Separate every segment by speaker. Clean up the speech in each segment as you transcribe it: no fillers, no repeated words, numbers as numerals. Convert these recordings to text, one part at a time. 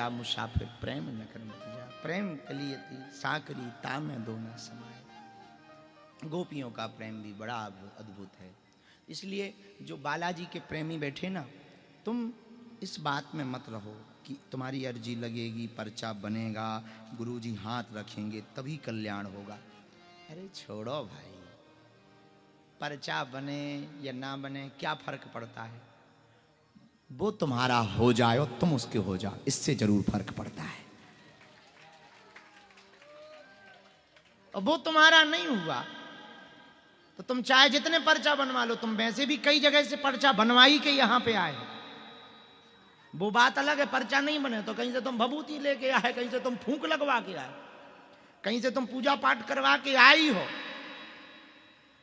Speaker 1: जा मुसाफिर प्रेम न कर मत जा, प्रेम कलियती साकरी ताम दो न समाए। गोपियों का प्रेम भी बड़ा अद्भुत है। इसलिए जो बालाजी के प्रेमी बैठे ना, तुम इस बात में मत रहो कि तुम्हारी अर्जी लगेगी, पर्चा बनेगा, गुरुजी हाथ रखेंगे तभी कल्याण होगा। अरे छोड़ो भाई, पर्चा बने या ना बने क्या फर्क पड़ता है, वो तुम्हारा हो जाए और तुम उसके हो जाओ, इससे जरूर फर्क पड़ता है। और वो तुम्हारा नहीं हुआ तो तुम चाहे जितने पर्चा बनवा लो, तुम वैसे भी कई जगह से पर्चा बनवाई के यहां पे आए हो, वो बात अलग है। पर्चा नहीं बने तो कहीं से तुम भभूति लेके आए, कहीं से तुम फूंक लगवा के आए, कहीं से तुम पूजा पाठ करवा के आई हो,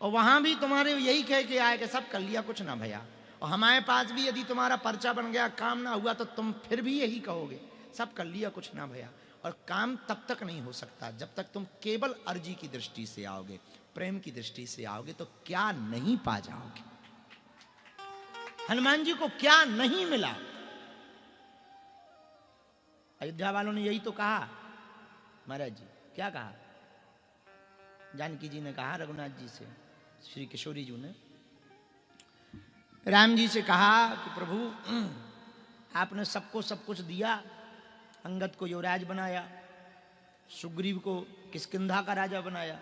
Speaker 1: और वहां भी तुम्हारे यही कह के आए कि सब कर लिया कुछ ना भैया। और हमारे पास भी यदि तुम्हारा पर्चा बन गया, काम ना हुआ, तो तुम फिर भी यही कहोगे सब कर लिया कुछ ना भैया। और काम तब तक नहीं हो सकता जब तक तुम केवल अर्जी की दृष्टि से आओगे, प्रेम की दृष्टि से आओगे तो क्या नहीं पा जाओगे। हनुमान जी को क्या नहीं मिला। अयोध्या वालों ने यही तो कहा, महाराज जी क्या कहा, जानकी जी ने कहा रघुनाथ जी से, श्री किशोरी जी ने राम जी से कहा कि प्रभु आपने सबको सब कुछ दिया, अंगद को युवराज बनाया, सुग्रीव को किष्किंधा का राजा बनाया,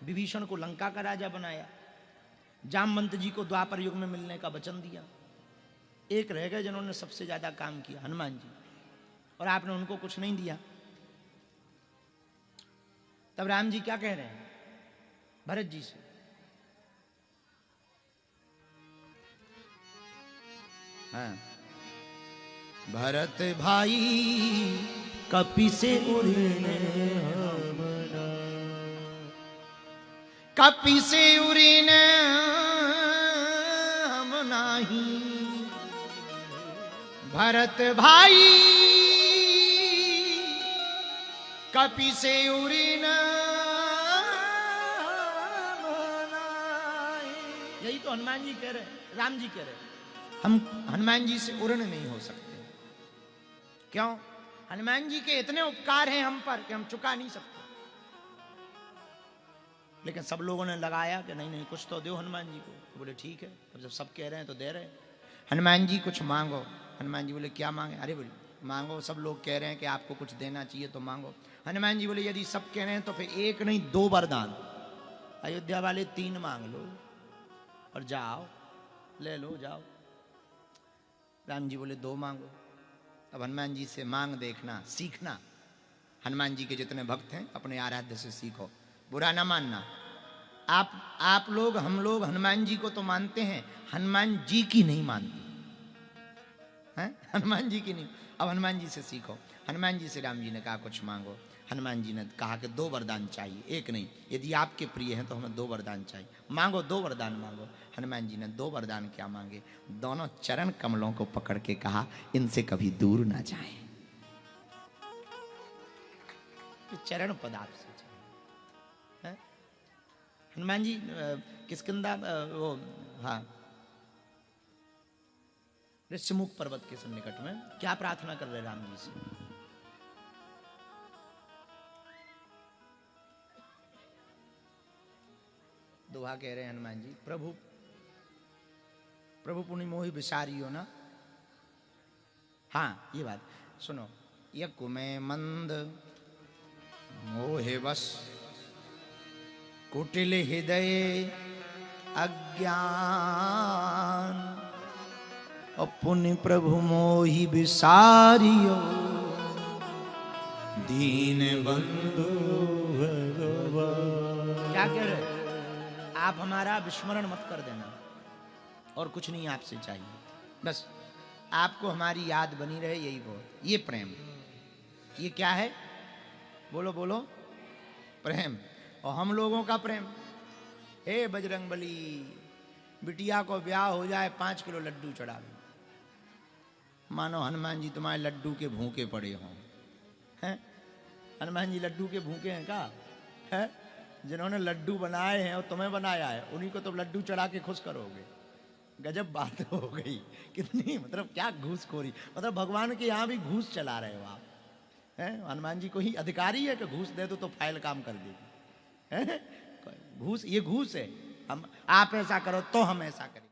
Speaker 1: विभीषण को लंका का राजा बनाया, जामवंत जी को द्वापर युग में मिलने का वचन दिया, एक रह गए जिन्होंने सबसे ज्यादा काम किया, हनुमान जी, और आपने उनको कुछ नहीं दिया। तब राम जी क्या कह रहे हैं भरत जी से, हाँ, भरत भाई कपि से उड़ने हमना, कपि से उड़ने हम नाही, भरत भाई कपि से उड़ने हम नाही। यही तो हनुमान जी कह रहे, राम जी कह रहे, हम हनुमान जी से उड़न नहीं हो सकते। क्यों? हनुमान जी के इतने उपकार हैं हम पर कि हम चुका नहीं सकते। लेकिन सब लोगों ने लगाया कि नहीं नहीं कुछ तो दो हनुमान जी को, तो बोले ठीक है, अब जब सब कह रहे हैं तो दे रहे हैं। हनुमान जी कुछ मांगो। हनुमान जी बोले क्या मांगे? अरे बोले मांगो, सब लोग कह रहे हैं कि आपको कुछ देना चाहिए तो मांगो। हनुमान जी बोले यदि सब कह रहे हैं तो फिर एक नहीं दो वरदान। अयोध्या वाले 3 मांग लो और जाओ, ले लो जाओ। राम जी बोले 2 मांगो। अब हनुमान जी से मांग देखना, सीखना। हनुमान जी के जितने भक्त हैं अपने आराध्य से सीखो, बुरा ना मानना। आप लोग, हम लोग हनुमान जी को तो मानते हैं, हनुमान जी की नहीं मानते हैं, हनुमान जी की नहीं। अब हनुमान जी से सीखो। हनुमान जी से राम जी ने कहा कुछ मांगो। हनुमान जी ने कहा कि 2 वरदान चाहिए, एक नहीं, यदि आपके प्रिय हैं तो हमें 2 वरदान चाहिए, मांगो 2 वरदान मांगो। हनुमान जी ने 2 वरदान क्या मांगे? दोनों चरण कमलों को पकड़ के कहा इनसे कभी दूर ना जाए, चरण पद आपसे चाहिए। हनुमान जी किष्किंधा वो, हाँ, ऋष्यमुख पर्वत के सन्निकट में क्या प्रार्थना कर रहे राम जी से? दोहा कह रहे हैं हनुमान जी, प्रभु प्रभु पुनि मोहि विसारियो ना। हाँ ये बात सुनो, यकु में मंद मोहे बस, कुटिल हृदय अज्ञान, और पुनि प्रभु मोहि विसारियो, दीन बंधु भगवान। क्या कह रहे? आप हमारा विस्मरण मत कर देना, और कुछ नहीं आपसे चाहिए, बस आपको हमारी याद बनी रहे, यही बहुत। ये प्रेम, ये क्या है? बोलो बोलो, प्रेम। और हम लोगों का प्रेम, हे बजरंगबली, बिटिया को ब्याह हो जाए 5 किलो लड्डू चढ़ा दो, मानो हनुमान जी तुम्हारे लड्डू के भूखे पड़े हों। हैं? हनुमान जी लड्डू के भूखे हैं क्या? है? जिन्होंने लड्डू बनाए हैं और तुम्हें बनाया है, उन्हीं को तो लड्डू चढ़ा के खुश करोगे। गजब बात हो गई। कितनी, मतलब क्या घूसखोरी, मतलब भगवान के यहाँ भी घूस चला रहे हो आप। है, हनुमान जी को ही अधिकारी है कि घूस दे दो तो फाइल काम कर देगी। घूस, ये घूस है। हम आप ऐसा करो तो हम ऐसा करें।